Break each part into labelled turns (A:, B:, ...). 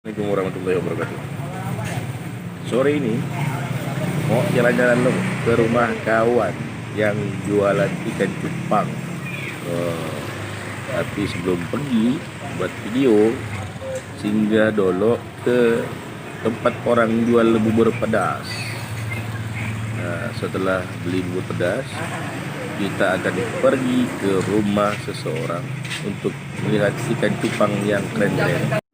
A: Assalamualaikum warahmatullahi wabarakatuh. Sore ini mau jalan-jalan lo ke rumah kawan yang jualan ikan cupang. Tapi sebelum pergi buat video, singgah dulu ke tempat orang jual bubur pedas. Nah, setelah beli bubur pedas, kita akan pergi ke rumah seseorang untuk melihat ikan cupang yang keren-keren.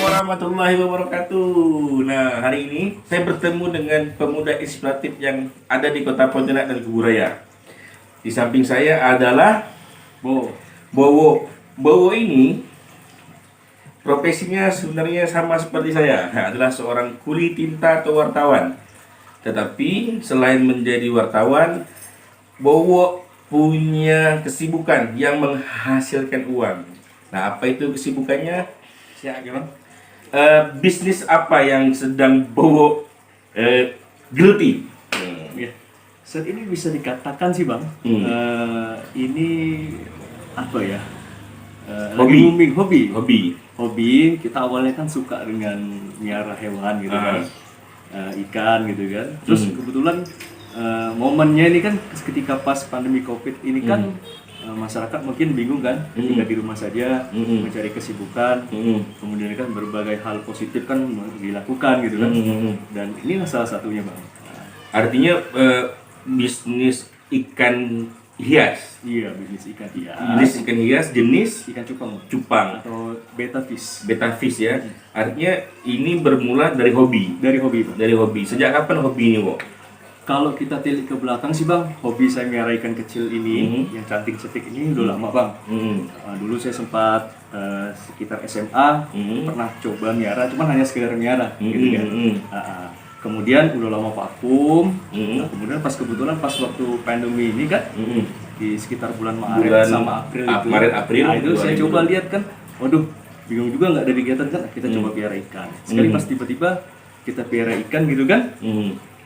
A: Warahmatullahi wabarakatuh. Nah, hari ini saya bertemu dengan pemuda inspiratif yang ada di Kota Pontianak dan Kuburaya. Di samping saya adalah Bowo. Bowo ini profesinya sebenarnya sama seperti saya, adalah seorang kuli tinta atau wartawan. Tetapi selain menjadi wartawan, Bowo punya kesibukan yang menghasilkan uang. Nah, apa itu kesibukannya? Bisnis apa yang sedang Bowo geluti?
B: Ya. Saat ini bisa dikatakan sih Bang, ini apa ya?
A: Hobi.
B: Hobi. Kita awalnya kan suka dengan miara hewan gitu kan, ikan gitu kan. Terus kebetulan momennya ini kan ketika pas pandemi COVID ini kan. Masyarakat mungkin bingung kan ketika di rumah saja mencari kesibukan, kemudian kan berbagai hal positif kan dilakukan gitu kan, dan inilah salah satunya Bang.
A: Artinya bisnis ikan hias.
B: Iya, bisnis ikan hias.
A: Jenis ikan hias, jenis
B: Ikan
A: cupang
B: atau betta fish.
A: betta fish ya. Artinya ini bermula dari hobi.
B: Dari hobi Bang.
A: Dari hobi. Sejak kapan hobi ini, Wo?
B: Kalau kita tilik ke belakang sih Bang, hobi saya miara ikan kecil ini, yang cantik-cantik ini udah lama Bang. Dulu saya sempat sekitar SMA pernah coba miara, cuman hanya sekedar miara gitu kan. Kemudian udah lama vakum. Nah, kemudian kebetulan pas waktu pandemi ini kan, di sekitar bulan Maret sama April itu.
A: Maret-April.
B: Nah, itu saya coba lihat kan, waduh, bingung juga nggak ada kegiatan kan, kita coba piara ikan. Sekali pas tiba-tiba kita piara ikan gitu kan.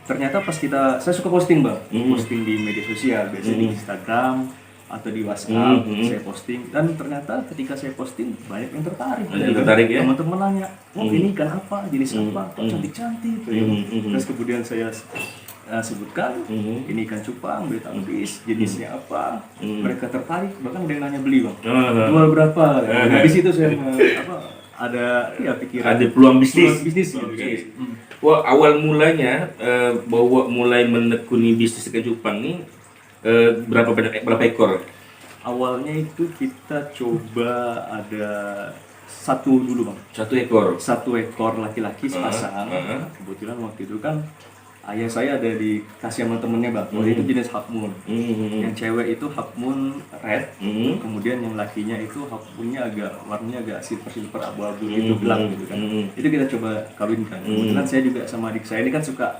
B: Ternyata saya suka posting Bang, posting di media sosial, biasanya di Instagram atau di WhatsApp, saya posting, dan ternyata ketika saya posting banyak yang tertarik.
A: Ya?
B: Teman-teman nanya, ini ikan apa, jenis apa, kok cantik-cantik. Terus kemudian saya sebutkan, ini ikan cupang, betta fish, jenisnya apa, mereka tertarik, bahkan ada yang nanya beli Bang, jual berapa. Habis itu saya ada pikiran,
A: ada peluang bisnis.
B: Gitu.
A: Wah, awal mulanya Bowo mulai menekuni bisnis ikan cupang ini berapa ekor?
B: Awalnya itu kita coba ada satu dulu Bang. Satu ekor laki-laki sepasang. Kebetulan waktu itu kan ayah saya ada dikasih sama temennya Bang. Waktu itu jenis half moon. Yang cewek itu half moon red. Kemudian yang lakinya itu half moonnya warnanya agak silver abu-abu gitu, gelap gitu kan. Itu kita coba kawinkan. Kebetulan saya juga sama adik saya ini kan suka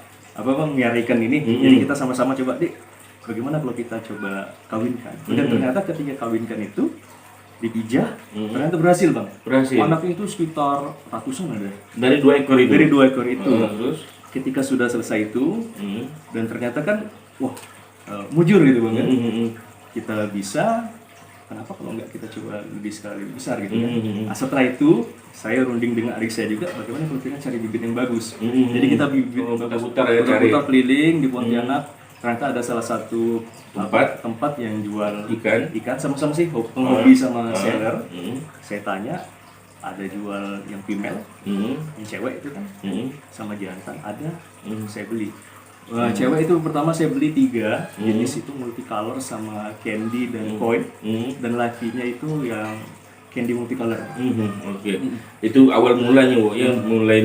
B: miara ikan ini. Jadi kita sama-sama coba, Dik, bagaimana kalau kita coba kawinkan. Dan ternyata ketika kawinkan itu dipijah, ternyata berhasil Bang. Anaknya itu sekitar ratusan ada.
A: Dari 2 ekor itu.
B: Terus ketika sudah selesai itu, dan ternyata kan, mujur gitu Bang kan. Kita bisa, kenapa kalau nggak kita coba lebih sekali lebih besar gitu kan. Nah, setelah itu saya runding dengan adik saya juga bagaimana kalau kita cari bibit yang bagus. Jadi kita bibit yang bagus putar keliling di Pontianak, ternyata ada salah satu tempat yang jual ikan sama-sama sih penghobi sama seller. Saya tanya ada jual yang female, yang cewek itu kan, sama jantan ada. Saya beli. Cewek itu pertama saya beli 3 jenis, itu multicolor sama candy dan koi, dan lakinya itu yang candy multicolor.
A: Oke. Itu awal mulanya, Wo, yang mulai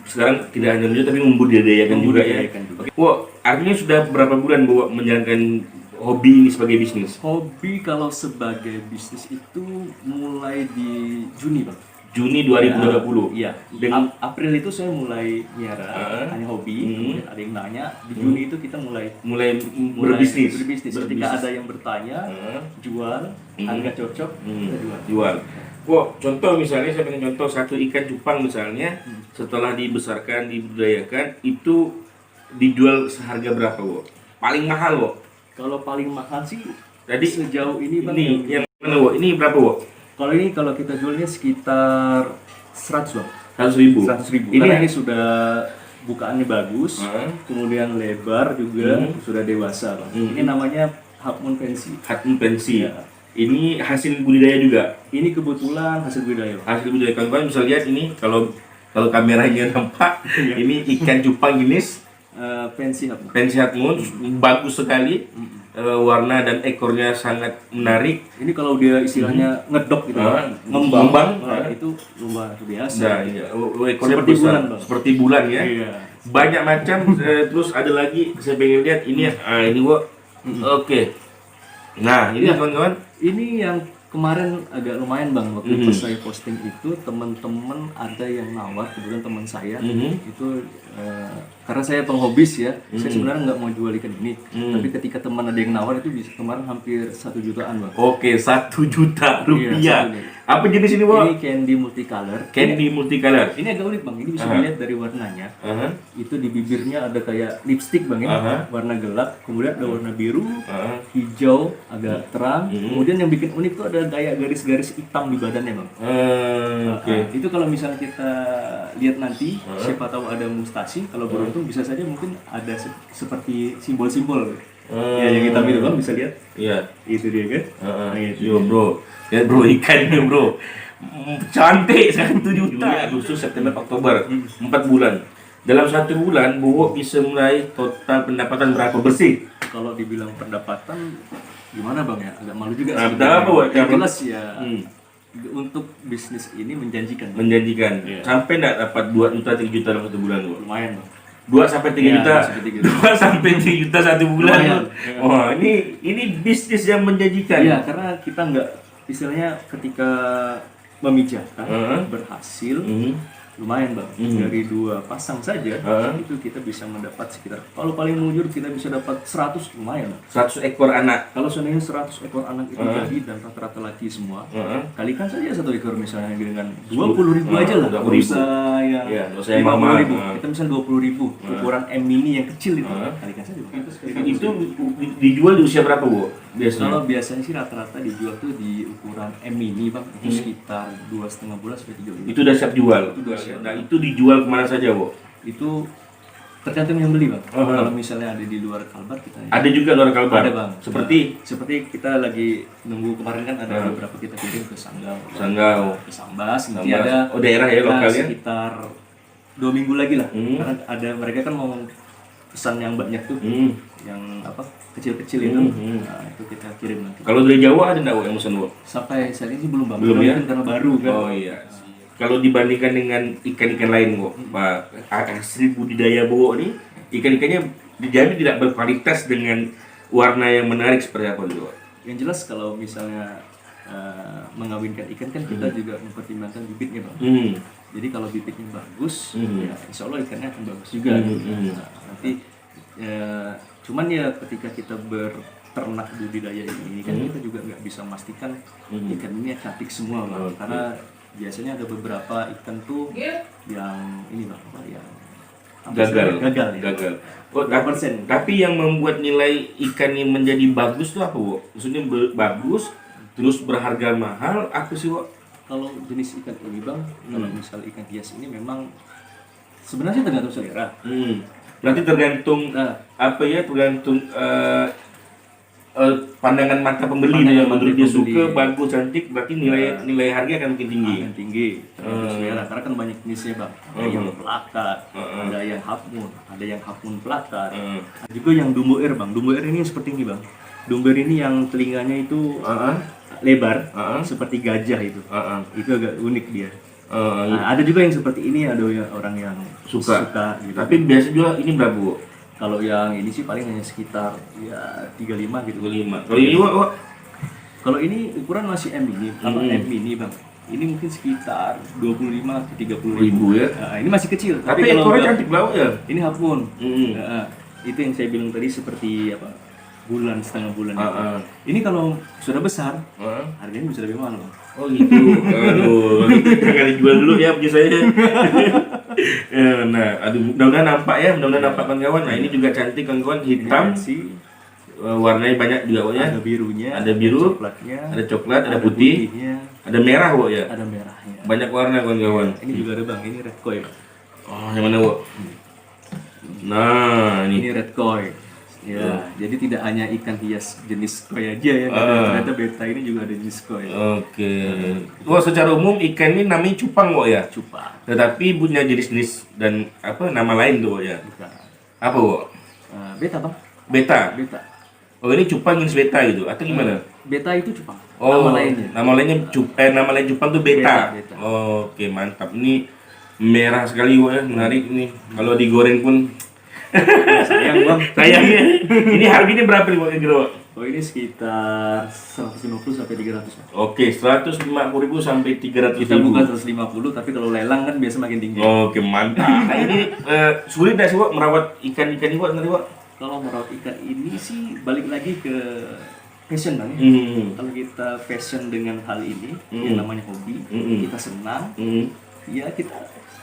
A: sekarang tidak hanya menjual tapi membudidayakan juga ya. Oke. Wo, artinya sudah berapa bulan Wo menjalankan hobi ini sebagai bisnis?
B: Hobi kalau sebagai bisnis itu mulai di Juni, Bang.
A: Juni 2020.
B: Iya. April itu saya mulai miara, hanya hobi. Kemudian ada yang nanya, di Juni itu kita mulai berbisnis. Ketika ada yang bertanya, jual, harga cocok, kita jual.
A: Wah, contoh misalnya saya pengen contoh satu ikan cupang misalnya, setelah dibesarkan, dibudidayakan, itu dijual seharga berapa, Wo? Paling mahal, Wo?
B: Kalau paling mahal sih
A: tadi
B: sejauh ini, Bang.
A: Ini yang mana, Wo? Ini berapa, Wo?
B: Kalau kita jualnya sekitar 100, Bang.
A: 100.000.
B: 100.000. Karena ini sudah bukaannya bagus, kemudian lebar juga, sudah dewasa, Bang. Ini namanya Half Moon Fancy.
A: Half Moon Fancy.
B: Ya.
A: Ini hasil budidaya juga.
B: Ini kebetulan hasil budidaya.
A: Hasil budidaya, kawan bisa lihat ini kalau kameranya nampak, ini ikan cupang jenis
B: Fancy Half Moon.
A: Fancy Half Moon, bagus sekali. Warna dan ekornya sangat menarik.
B: Ini kalau dia istilahnya ngedok gitu, ngembang, itu luar biasa.
A: Nah, iya. Ekornya
B: Seperti
A: besar,
B: bulan, Bang.
A: seperti bulan ya.
B: Iya.
A: Banyak macam. Terus ada lagi saya pengen lihat ini. Ini Wo. Oke. Nah, ini kawan-kawan.
B: Ini yang kemarin agak lumayan, Bang, waktu pas saya posting itu teman-teman ada yang nawar, kebetulan teman saya itu karena saya penghobis ya, saya sebenarnya nggak mau jual ikan ini, tapi ketika teman ada yang nawar itu bisa kemarin hampir 1 jutaan, Bang.
A: Oke, 1 juta rupiah.
B: Iya,
A: apa jenis ini, Wo?
B: Ini candy multicolor.
A: Candy multicolor.
B: Ini agak unik, Bang. Ini bisa dilihat dari warnanya. Itu di bibirnya ada kayak lipstick, Bang, ya. Warna gelap, kemudian ada warna biru, hijau, agak terang. Kemudian yang bikin unik tuh ada kayak garis-garis hitam di badannya, Bang.
A: Oke.
B: Itu kalau misalnya kita lihat nanti, siapa tahu ada mustasi, kalau beruntung bisa saja mungkin ada seperti simbol-simbol. Ya, yang hitam itu, Bang, bisa lihat.
A: Iya.
B: Itu dia kan.
A: Yo, Bro. Lihat, Bro, ikannya, Bro. Cantik, 1 juta. Agustus, September, Oktober. 4 bulan. Dalam 1 bulan, Bowo bisa mulai total pendapatan berapa bersih?
B: Kalau dibilang pendapatan, gimana, Bang, ya? Agak malu juga.
A: Berapa, Wo?
B: Yang jelas ya, untuk bisnis ini menjanjikan.
A: Menjanjikan.
B: Iya.
A: Sampai enggak dapat 2 juta, 3 juta dalam 1 bulan, Wo?
B: Lumayan, Bang.
A: 2 sampai 3
B: Ya,
A: juta.
B: 2
A: sampai 3 juta 1 bulan.
B: Lumayan.
A: Wah, ini bisnis yang menjanjikan.
B: Iya, karena kita nggak, istilahnya ketika memijahkan berhasil, lumayan, Bang. Dari 2 pasang saja itu kita bisa mendapat sekitar, kalau paling mujur kita bisa dapat 100, lumayan, Bang.
A: 100 ekor anak.
B: Kalau seandainya 100 ekor anak itu jadi dan rata-rata laki semua, kalikan saja 1 ekor misalnya dengan 20.000 aja lah.
A: 20.000.
B: Nggak usah yang
A: Iya, nggak usah yang mahal.
B: 50.000. Kita misalnya 20.000 ukuran M mini yang kecil itu, kalikan saja, Bang.
A: Itu dijual di usia berapa, Bu? Biasanya.
B: Kalau biasanya sih rata-rata dijual tuh di ukuran M mini, Bang, itu sekitar 2,5 bulan sampai 3 bulan.
A: Itu udah siap jual.
B: Itu udah siap.
A: Nah, itu dijual kemana saja, Bu?
B: Itu tergantung yang beli, Bang. Kalau misalnya ada di luar Kalbar kita
A: Ada juga luar Kalbar.
B: ada, Bang. Seperti kita lagi nunggu kemarin kan ada beberapa kita kirim ke Sanggau, ke Sambas, nanti ada
A: daerah ya lokalnya.
B: Sekitar 2 minggu lagi lah. Karena ada mereka kan mau pesan yang banyak tuh, yang apa kecil-kecil itu. Nah, itu kita kirim nanti.
A: Kalau dari Jawa ada nggak, Bu, yang pesan, Bu?
B: Sampai saat ini sih belum, Bang.
A: Belum ya?
B: Mungkin karena baru kan.
A: Oh iya. Kalau dibandingkan dengan ikan-ikan lain, Bu, Pak, hasil budidaya Bowo ini, ikan-ikannya dijamin tidak berkualitas dengan warna yang menarik seperti apa, Bu?
B: Yang jelas kalau misalnya mengawinkan ikan kan kita juga mempertimbangkan bibitnya, Bang. Jadi kalau bibitnya bagus, ya insya Allah ikannya akan bagus juga. Nah, nanti cuman ya ketika kita berternak budidaya ini kan kita juga nggak bisa memastikan ikan ini cantik semua, Bang. Karena biasanya ada beberapa ikan tuh yang ini, Bang, yang
A: gagal
B: ya.
A: Oh, tapi yang membuat nilai ikan ini menjadi bagus tuh apa, Bu? Maksudnya bagus terus berharga mahal apa sih, Bu?
B: Kalau jenis ikan ini, Bang, kalau misal ikan hias ini memang sebenarnya tergantung selera.
A: Berarti tergantung tergantung pandangan mata pembeli
B: Pandangan
A: yang
B: mata
A: menurut dia
B: pembeli.
A: suka, bagus, cantik, berarti nilai harga akan makin tinggi.
B: Yang tinggi tergantung selera, karena kan banyak jenisnya bang. Ada yang plakat, ada yang half moon, ada yang half moon plakat, ada juga yang Dumbo Air bang. Dumbo Air ini seperti ini bang. Dumbo Air ini yang telinganya itu lebar, seperti gajah itu. Itu agak unik dia. Nah, ada juga yang seperti ini, ada orang yang
A: Suka.
B: gitu.
A: Tapi biasa juga ini berapa, Bu?
B: Kalau yang ini sih paling hanya sekitar ya 35 gitu.
A: 25. Kalau ini, Wak?
B: Kalau ini ukuran masih M ini, M ini bang. Ini mungkin sekitar 25 ke 30
A: Ribu ya.
B: Nah, ini masih kecil.
A: Tapi
B: kalau
A: ekornya
B: udah-
A: cantik banget ya.
B: Ini half moon. Itu yang saya bilang tadi seperti apa? Bulan, setengah bulan. Ini kalau sudah besar, harganya bisa lebih mahal bang.
A: Oh gitu. Aduh, jangan dijual dulu ya punya saya. Nah, aduh, mudah-mudahan nampak ya, kawan-kawan. Nah, ini juga cantik kawan-kawan, hitam.
B: Sih,
A: Warnanya banyak juga, Wak, ya.
B: ada birunya,
A: Ada biru,
B: coklatnya,
A: ada coklat, ada putih,
B: putihnya,
A: ada merah, Wak, ya.
B: ada merahnya.
A: Banyak warna kawan-kawan.
B: Ini juga ada bang, ini red koi bang.
A: Oh, yang mana, Wak? Nah,
B: Ini
A: ini.
B: red koi. Ya, jadi tidak hanya ikan hias jenis koi aja ya, ternyata beta ini juga ada jenis koi.
A: Oke. Wah, secara umum ikan ini namanya cupang, Wak, ya.
B: Cupang.
A: Tetapi punya jenis-jenis dan nama lain tuh, Wak, ya.
B: Bukan.
A: Apa, Wak?
B: Beta bang,
A: Beta.
B: beta.
A: Oh, ini cupang jenis beta gitu atau gimana?
B: Beta itu cupang.
A: Oh,
B: Nama lainnya.
A: nama lain cupang tuh beta.
B: Beta.
A: Oke, mantap. Ini merah sekali, Wak, ya. Menarik ini. Kalau digoreng pun
B: Sayang bang.
A: sayangnya. Ini harganya berapa nih, Wak, kira-kira, Wak?
B: Oh ini sekitar 150 sampai 300 bang.
A: Oke, 150.000 sampai 300.000.
B: Kita buka 150, tapi kalau lelang kan biasa makin tinggi.
A: Oke, mantap. Nah, ini sulit nggak sih, Wak, merawat ikan-ikan ini, Wak, nanti, Wak?
B: Kalau merawat ikan ini sih balik lagi ke passion bang. Kalau kita passion dengan hal ini, yang namanya hobi, kita senang, ya kita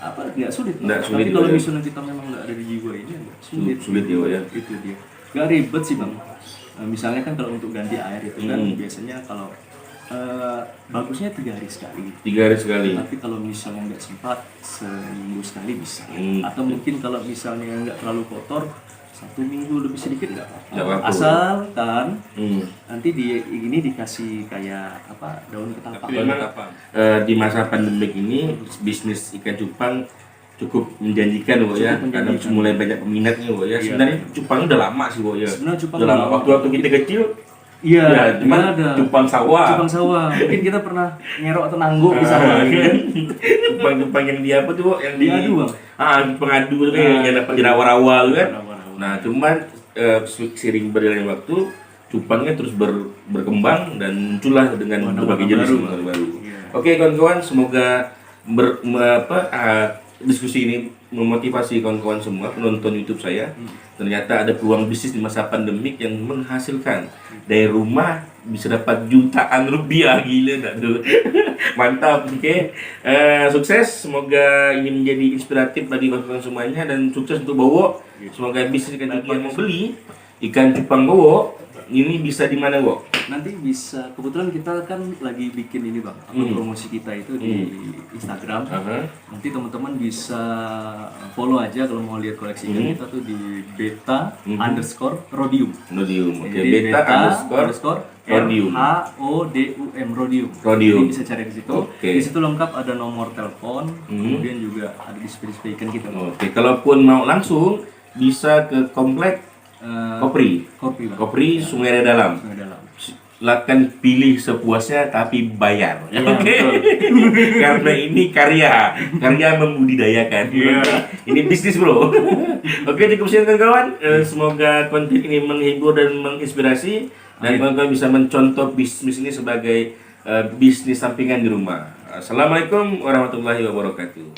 B: nggak sulit.
A: Nggak sulit
B: Tapi kalau
A: ya.
B: misalnya kita memang nggak ada di jiwa ini, nggak sulit.
A: Sulit ya, Wak, ya.
B: Itu dia. Nggak ribet sih bang. Misalnya kan kalau untuk ganti air itu kan biasanya kalau bagusnya 3 hari sekali.
A: 3 hari sekali.
B: Tapi kalau misalnya nggak sempat, seminggu sekali bisa. Atau mungkin kalau misalnya nggak terlalu kotor, 1 minggu lebih sedikit nggak
A: Nggak
B: apa-apa.
A: apa-apa.
B: Asalkan nanti ini dikasih kayak daun ketapang.
A: Tapi memang di masa pandemik ini bisnis ikan cupang cukup menjanjikan, Wak, ya.
B: Cukup
A: Karena
B: menjanjikan.
A: mulai banyak peminatnya, Wak, ya.
B: Iya.
A: Sebenarnya cupang udah lama sih, Wak, ya.
B: Sebenarnya cupang
A: udah lama.
B: udah lama.
A: Waktu kita kecil,
B: Iya,
A: ya, cuma
B: ada.
A: cupang sawah.
B: Cupang sawah. Mungkin kita pernah ngerok atau nangguk di sawah. Gitu kan.
A: Cupang yang di apa tuh, Wak? Yang
B: Diadu, Bang.
A: Pengadu tuh, yang dapat di rawa-rawa tuh kan.
B: Rawa-rawa.
A: Nah, cuman seiring berjalannya waktu, cupangnya terus berkembang dan muncullah dengan
B: Warna-warna
A: berbagai jenis
B: baru.
A: warna baru.
B: Iya.
A: Oke, kawan-kawan, semoga diskusi ini memotivasi kawan-kawan semua penonton YouTube saya. Ternyata ada peluang bisnis di masa pandemik yang menghasilkan dari rumah bisa dapat jutaan rupiah, gila tak tuh. Mantap. Oke. Sukses, semoga ini menjadi inspiratif bagi kawan-kawan semuanya dan sukses untuk Bowo. Semoga bisnis ikan cupang yang mau beli ikan cupang Bowo ini bisa di mana, Wo?
B: Nanti bisa, kebetulan kita kan lagi bikin ini bang, promosi kita itu di Instagram. Nanti teman-teman bisa follow aja kalau mau lihat koleksi ikan kita tuh di beta_rhodium.
A: Rhodium. Oke,
B: Jadi
A: beta_rhodium.
B: RHODUM Rhodium.
A: Rhodium.
B: Jadi bisa cari di situ.
A: Oke.
B: Di situ lengkap ada nomor telepon, kemudian juga ada display ikan kita.
A: Oke, kalaupun mau langsung bisa ke komplek Kopri.
B: Kopi bang.
A: Kopri Sungai Dalam.
B: Sungai Dalam.
A: Silakan pilih sepuasnya tapi bayar.
B: Ya,
A: Oke. Karena ini karya membudidayakan. Ini bisnis, Bro. Oke, cukup sekian kawan. Semoga konten ini menghibur dan menginspirasi dan kawan-kawan bisa mencontoh bisnis ini sebagai bisnis sampingan di rumah. Assalamualaikum warahmatullahi wabarakatuh.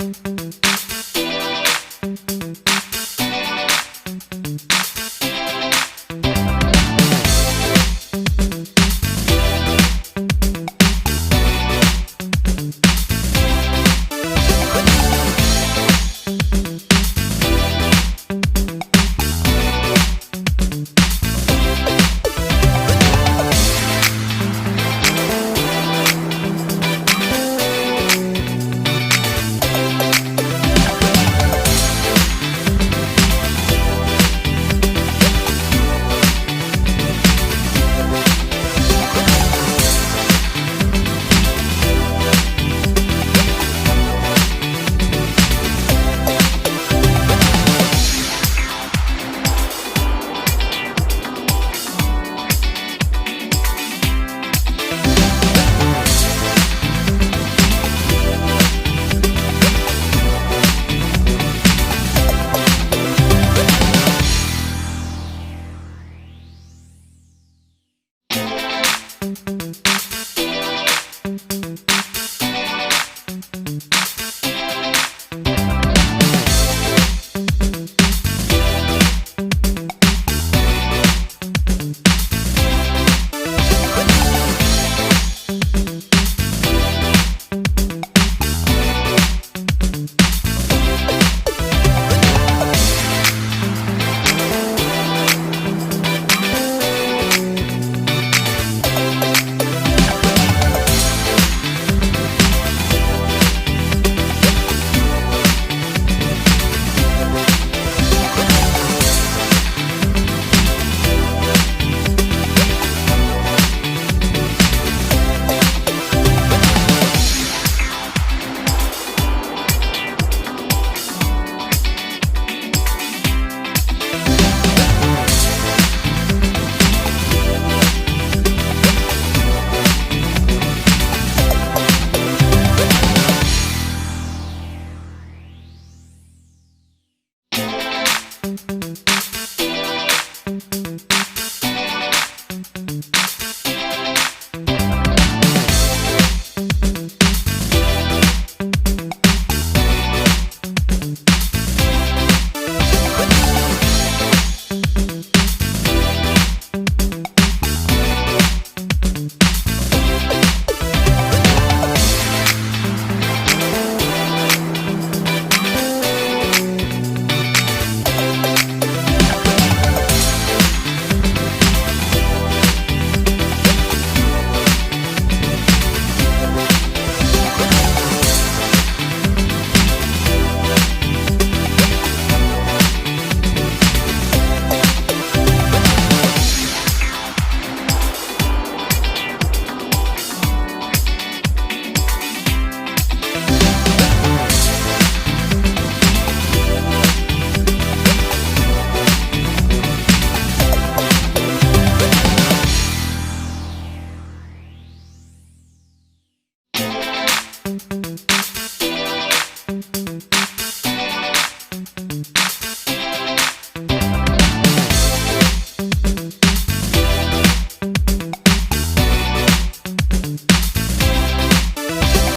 C: Thank you.